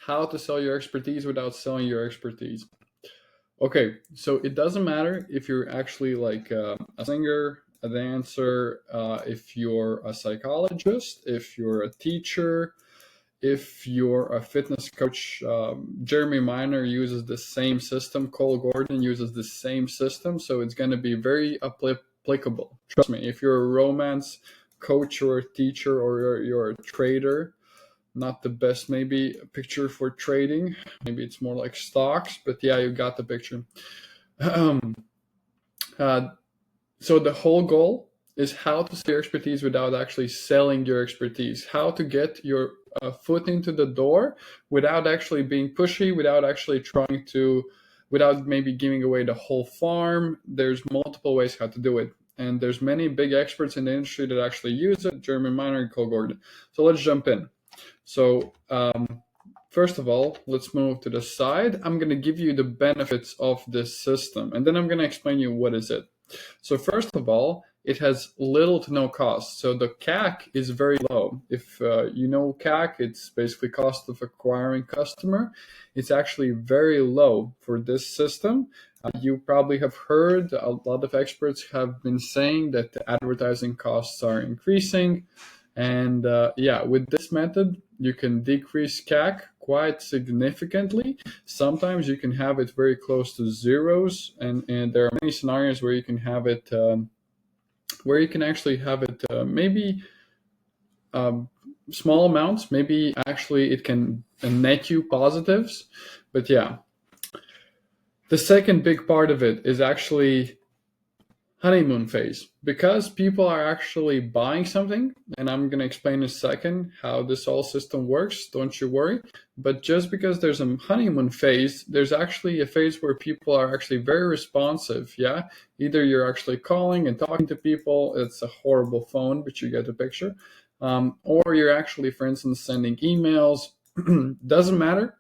how to sell your expertise without selling your expertise. Okay, so it doesn't matter if you're actually like a singer, a dancer, if you're a psychologist, if you're a teacher, if you're a fitness coach. Jeremy Miner uses the same system. Cole Gordon uses the same system, so it's going to be very applicable. Trust me, if you're a romance coach or a teacher or you're a trader, not the best maybe picture for trading. Maybe it's more like stocks, but yeah, you got the picture. Um, uh, so the whole goal is how to sell your expertise without actually selling your expertise. How to get your foot into the door without actually being pushy, without actually trying to, without maybe giving away the whole farm. There's multiple ways how to do it. And there's many big experts in the industry that actually use it, Jeremy Miner and Cole Gordon. So let's jump in. So first of all, let's move to the side. I'm going to give you the benefits of this system, and then I'm going to explain you what is it. So first of all, it has little to no cost. So the CAC is very low. If you know CAC, it's basically cost of acquiring customer. It's actually very low for this system. You probably have heard a lot of experts have been saying that the advertising costs are increasing. And yeah, with this method, you can decrease CAC quite significantly. Sometimes you can have it very close to zeros, and there are many scenarios where you can have it, where you can actually have it maybe small amounts. Maybe actually it can net you positives. But yeah, the second big part of it is actually honeymoon phase, because people are actually buying something, and I'm going to explain in a second how this whole system works, don't you worry. But just because there's a honeymoon phase, there's actually a phase where people are actually very responsive. Yeah, either you're actually calling and talking to people, it's a horrible phone, but you get the picture, or you're actually, for instance, sending emails. Doesn't matter.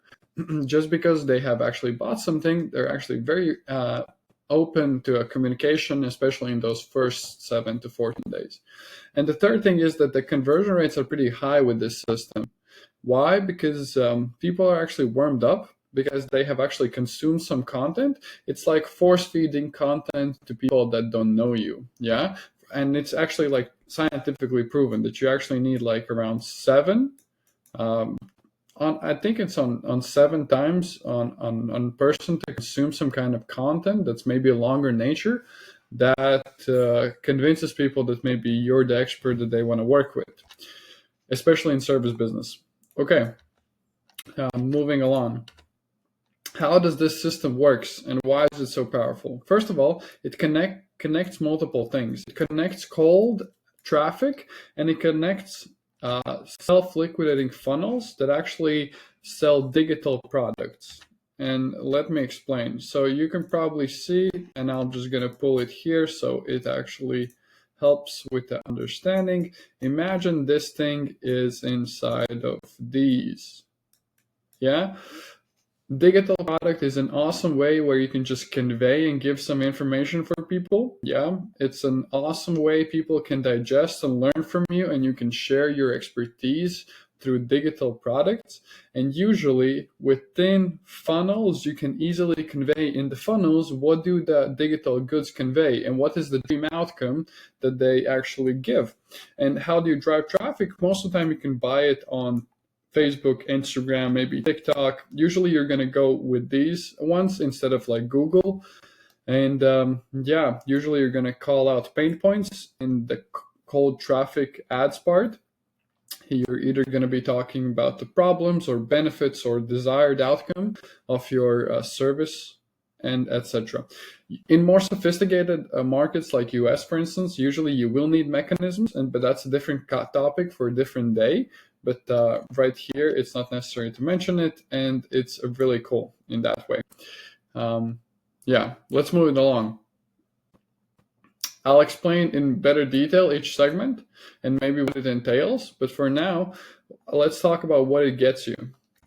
Just because they have actually bought something, they're actually very open to a communication, especially in those first 7 to 14 days. And the third thing is that the conversion rates are pretty high with this system. Why? Because people are actually warmed up, because they have actually consumed some content. It's like force feeding content to people that don't know you. Yeah. And it's actually like scientifically proven that you actually need like around 7 I think it's on 7 times on person to consume some kind of content that's maybe a longer nature, that convinces people that maybe you're the expert that they want to work with, especially in service business. Okay, moving along. How does this system works and why is it so powerful? First of all, it connects multiple things. It connects cold traffic, and it connects self-liquidating funnels that actually sell digital products. And let me explain. So you can probably see, and I'm just going to pull it here so it actually helps with the understanding. Imagine this thing is inside of these. Yeah. Digital product is an awesome way where you can just convey and give some information for people. Yeah, it's an awesome way people can digest and learn from you, and you can share your expertise through digital products. And usually within funnels, you can easily convey in the funnels, what do the digital goods convey and what is the dream outcome that they actually give. And how do you drive traffic? Most of the time you can buy it on Facebook, Instagram, maybe TikTok. Usually you're going to go with these ones instead of like Google. And yeah, usually you're going to call out pain points in the cold traffic ads part. You're either going to be talking about the problems or benefits or desired outcome of your service, and etc. In more sophisticated markets like US, for instance, usually you will need mechanisms, but that's a different topic for a different day. But right here, it's not necessary to mention it, and it's really cool in that way. Yeah, let's move it along. I'll explain in better detail each segment and maybe what it entails. But for now, let's talk about what it gets you.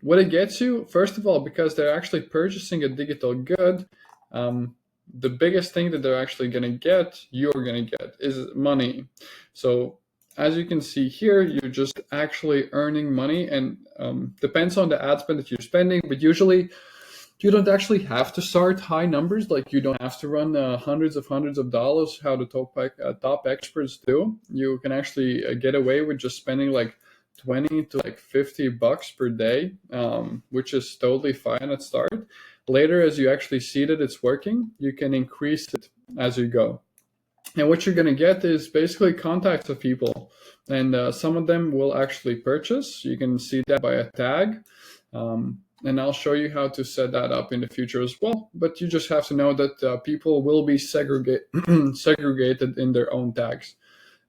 What it gets you, first of all, because they're actually purchasing a digital good, the biggest thing that they're actually going to get, you're going to get, is money. So as you can see here, you're just actually earning money, and depends on the ad spend that you're spending, but usually you don't actually have to start high numbers. Like you don't have to run hundreds of dollars, how the top experts do. You can actually get away with just spending like 20 to like $50 per day, which is totally fine at start. Later, as you actually see that it's working, you can increase it as you go. And what you're going to get is basically contacts of people, and some of them will actually purchase. You can see that by a tag, and I'll show you how to set that up in the future as well. But you just have to know that people will be segregated in their own tags.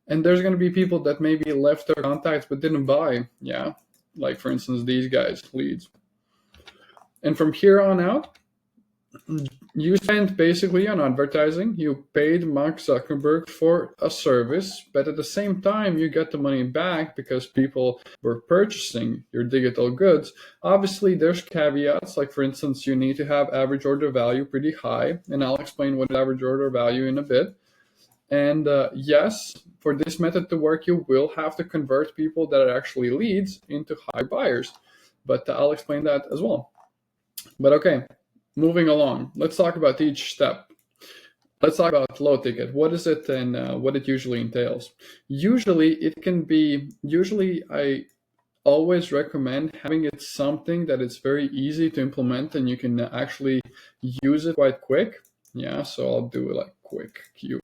And there's going to be people that maybe left their contacts but didn't buy. Yeah, like for instance, these guys, leads. And from here on out, you spent basically on advertising. You paid Mark Zuckerberg for a service, but at the same time, you get the money back because people were purchasing your digital goods. Obviously, there's caveats. Like for instance, you need to have average order value pretty high, and I'll explain what average order value in a bit. And yes, for this method to work, you will have to convert people that are actually leads into high buyers, but I'll explain that as well. But okay, moving along, let's talk about each step. Let's talk about low ticket. What is it, and what it usually entails? Usually I always recommend having it something that it's very easy to implement and you can actually use it quite quick. Yeah, so I'll do like quick Q.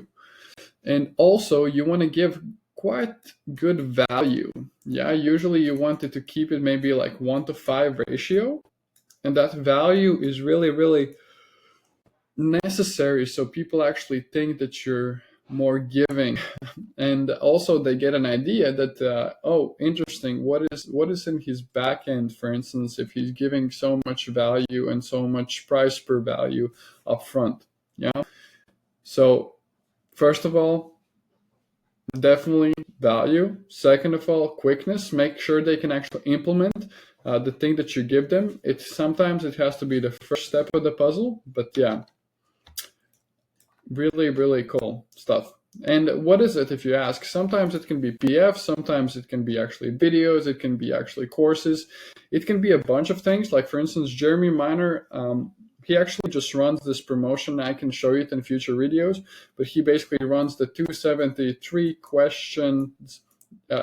And also you want to give quite good value. Yeah, usually you want it to keep it maybe like 1-to-5 ratio. And that value is really, really necessary, so people actually think that you're more giving. And also they get an idea that, oh, interesting, what is in his back end, for instance, if he's giving so much value and so much price per value up front. Yeah. So first of all, definitely value. Second of all, quickness. Make sure they can actually implement the thing that you give them. Sometimes it has to be the first step of the puzzle, but yeah, really, really cool stuff. And what is it, if you ask? Sometimes it can be PF, sometimes it can be actually videos, it can be actually courses, it can be a bunch of things. Like for instance, Jeremy Miner, he actually just runs this promotion. I can show you it in future videos, but he basically runs the 273 questions.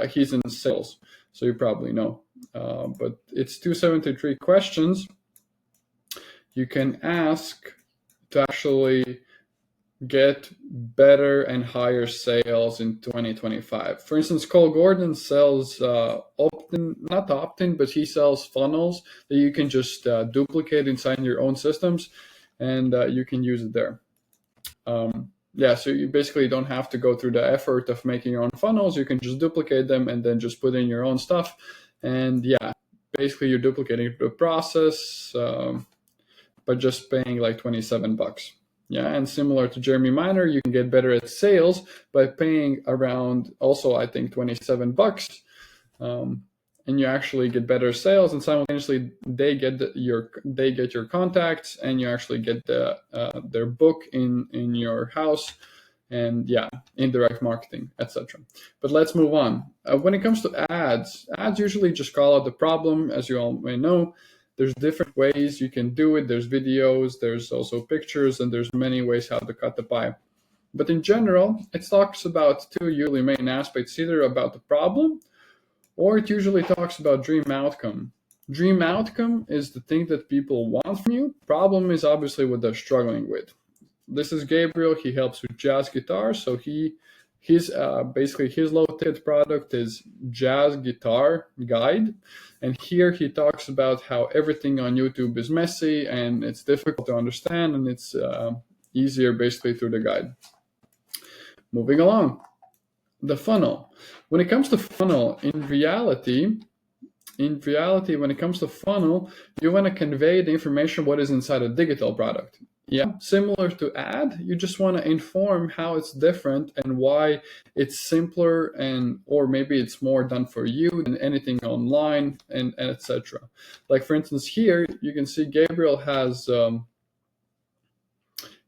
He's in sales, so you probably know. But it's 273 questions you can ask to actually get better and higher sales in 2025. For instance, Cole Gordon sells not opt-in, but he sells funnels that you can just duplicate inside your own systems, and you can use it there. Yeah, so you basically don't have to go through the effort of making your own funnels. You can just duplicate them and then just put in your own stuff. And yeah, basically you're duplicating the process, but just paying like $27. Yeah, and similar to Jeremy Miner, you can get better at sales by paying around also, I think, $27. And you actually get better sales, and simultaneously they get your contacts, and you actually get their book in your house, and yeah, indirect marketing, etc. But let's move on. When it comes to ads usually just call out the problem. As you all may know, there's different ways you can do it. There's videos, there's also pictures, and there's many ways how to cut the pie. But in general, it talks about two usually main aspects, either about the problem, or it usually talks about dream outcome. Dream outcome is the thing that people want from you. Problem is obviously what they're struggling with. This is Gabriel. He helps with jazz guitar. So his basically his low-ticket product is Jazz Guitar Guide. And here he talks about how everything on YouTube is messy and it's difficult to understand, and it's easier basically through the guide. Moving along. The funnel. When it comes to funnel, in reality, when it comes to funnel, you want to convey the information what is inside a digital product. Yeah, similar to ad, you just want to inform how it's different and why it's simpler, and or maybe it's more done for you than anything online, and etc. Like for instance, here you can see Gabriel has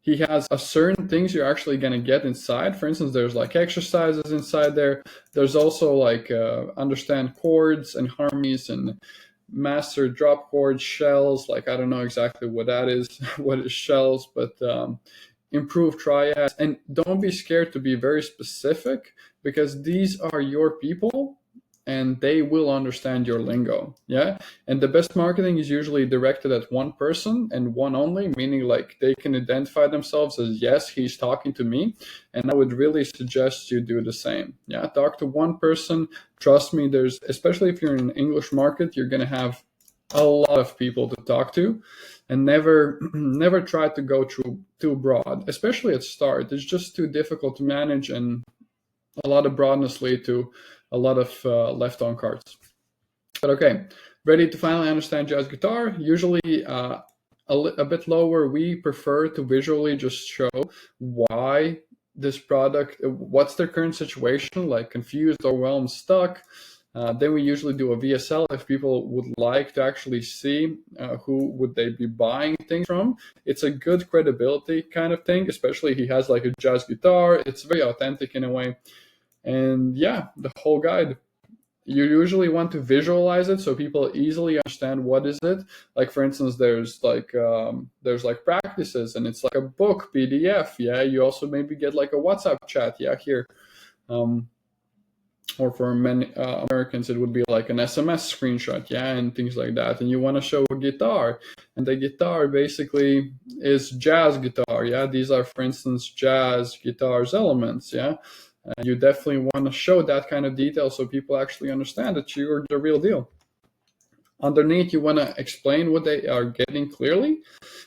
he has a certain things you're actually going to get inside. For instance, there's like exercises inside there. There's also like understand chords and harmonies and master drop chords, shells. Like I don't know exactly what that is, what is shells, but improve triads. And don't be scared to be very specific, because these are your people and they will understand your lingo. Yeah. And the best marketing is usually directed at one person and one only, meaning like they can identify themselves as, yes, he's talking to me. And I would really suggest you do the same. Yeah. Talk to one person. Trust me, there's, especially if you're in an English market, you're going to have a lot of people to talk to, and never try to go too broad, especially at start. It's just too difficult to manage, and a lot of broadness lead to a lot of left on cards. But okay, ready to finally understand jazz guitar? Usually a bit lower, we prefer to visually just show why this product, what's their current situation, like confused, overwhelmed, stuck. Then we usually do a VSL if people would like to actually see who would they be buying things from. It's a good credibility kind of thing, especially he has like a jazz guitar. It's very authentic in a way. And yeah, the whole guide. You usually want to visualize it so people easily understand what is it. Like for instance, there's like practices, and it's like a book PDF. Yeah, you also maybe get like a WhatsApp chat. Yeah, here. Or for many Americans, it would be like an SMS screenshot, yeah, and things like that. And you want to show a guitar, and the guitar basically is jazz guitar, yeah. These are, for instance, jazz guitars elements, yeah. And you definitely want to show that kind of detail so people actually understand that you're the real deal. Underneath, you want to explain what they are getting clearly,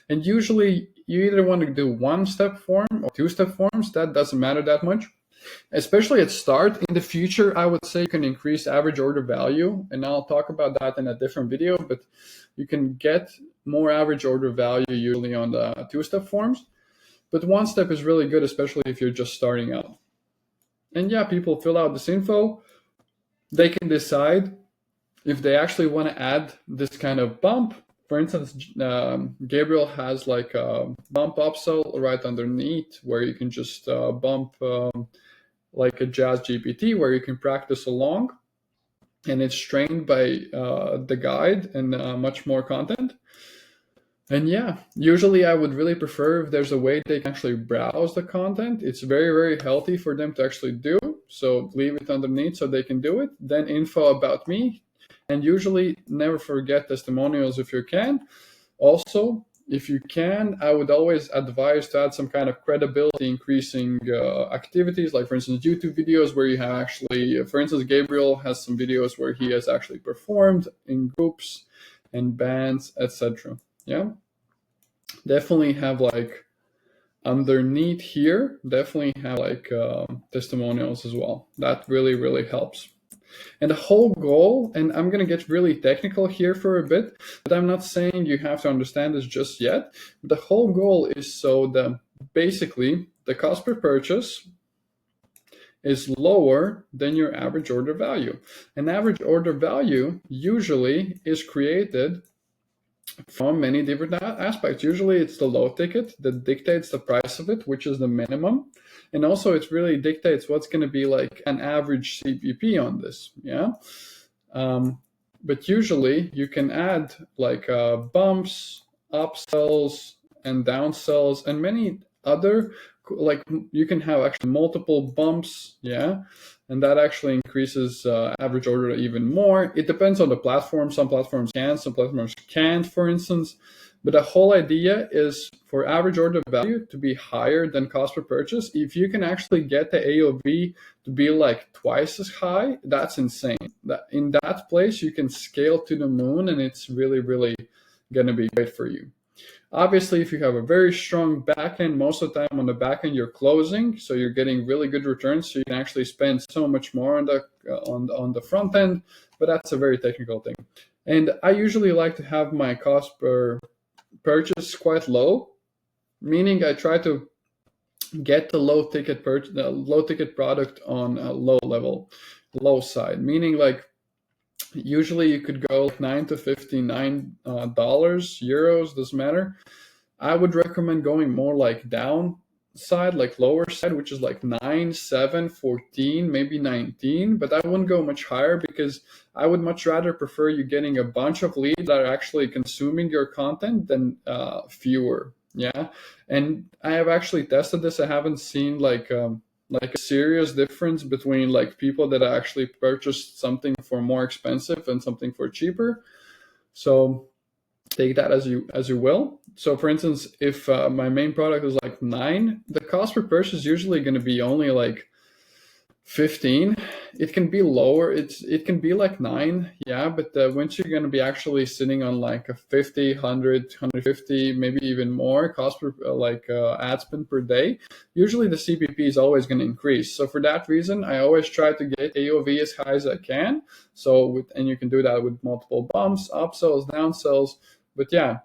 and usually you either want to do one-step form or two-step forms. That doesn't matter that much. Especially at start. In the future, I would say you can increase average order value, and I'll talk about that in a different video, but you can get more average order value usually on the two-step forms. But one step is really good, especially if you're just starting out. And yeah, people fill out this info. They can decide if they actually want to add this kind of bump. For instance, Gabriel has like a bump upsell right underneath where you can just bump like a Jazz GPT where you can practice along, and it's trained by the guide and much more content. And yeah, usually I would really prefer if there's a way they can actually browse the content. It's very, very healthy for them to actually do. So leave it underneath so they can do it. Then info about me. And usually never forget testimonials if you can. Also, if you can, I would always advise to add some kind of credibility increasing activities, like for instance, YouTube videos where you have actually, for instance, Gabriel has some videos where he has actually performed in groups and bands, etc. Yeah, definitely have like underneath here, definitely have like testimonials as well. That really, really helps. And the whole goal, and I'm going to get really technical here for a bit, but I'm not saying you have to understand this just yet. The whole goal is so that basically the cost per purchase is lower than your average order value. An average order value usually is created from many different aspects. Usually it's the low ticket that dictates the price of it, which is the minimum. And also it really dictates what's going to be like an average CPP on this. Yeah. But usually you can add like bumps, upsells, and downsells, and many other, like you can have actually multiple bumps. Yeah. And that actually increases average order even more. It depends on the platform. Some platforms can, some platforms can't, for instance. But the whole idea is for average order value to be higher than cost per purchase. If you can actually get the AOV to be like twice as high, that's insane. That in that place, you can scale to the moon, and it's really, really going to be great for you. Obviously, if you have a very strong backend, most of the time on the backend you're closing, so you're getting really good returns. So you can actually spend so much more on the front end, but that's a very technical thing. And I usually like to have my cost per purchase quite low, meaning I try to get the low ticket product on a low side, meaning like usually you could go like $9 to $59 euros, doesn't matter. I would recommend going more like down side, like lower side, which is like 9, 7, 14, maybe 19. But I wouldn't go much higher because I would much rather prefer you getting a bunch of leads that are actually consuming your content than fewer. Yeah. And I have actually tested this. I haven't seen like a serious difference between like people that actually purchased something for more expensive and something for cheaper. So take that as you will. So for instance, if my main product is like 9, the cost per purchase is usually going to be only like 15. It can be lower, it can be like 9, yeah, but once you're going to be actually sitting on like a 50, 100, 150, maybe even more cost per ad spend per day, usually the CPP is always going to increase. So for that reason, I always try to get AOV as high as I can. And you can do that with multiple bumps, upsells, downsells. But yeah,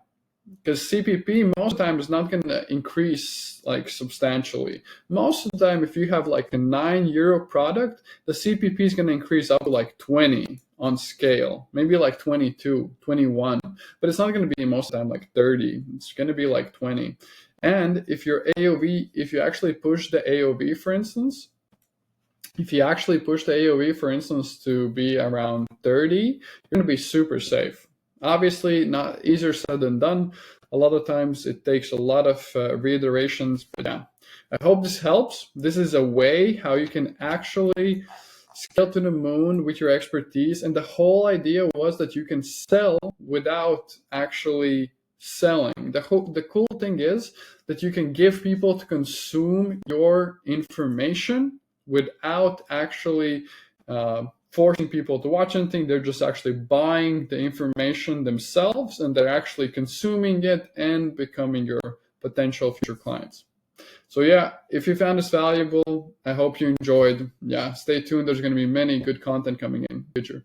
because CPP most of the time is not going to increase like substantially. Most of the time, if you have like a €9 product, the CPP is going to increase up to like 20 on scale, maybe like 22, 21, but it's not going to be most of the time like 30. It's going to be like 20. And if your AOV, if you actually push the AOV, for instance, to be around 30, you're going to be super safe. Obviously, not easier said than done. A lot of times it takes a lot of reiterations, but yeah. I hope this helps. This is a way how you can actually scale to the moon with your expertise. And the whole idea was that you can sell without actually selling. The cool thing is that you can give people to consume your information without actually forcing people to watch anything. They're just actually buying the information themselves, and they're actually consuming it and becoming your potential future clients. So yeah, if you found this valuable, I hope you enjoyed. Yeah, stay tuned. There's going to be many good content coming in the future.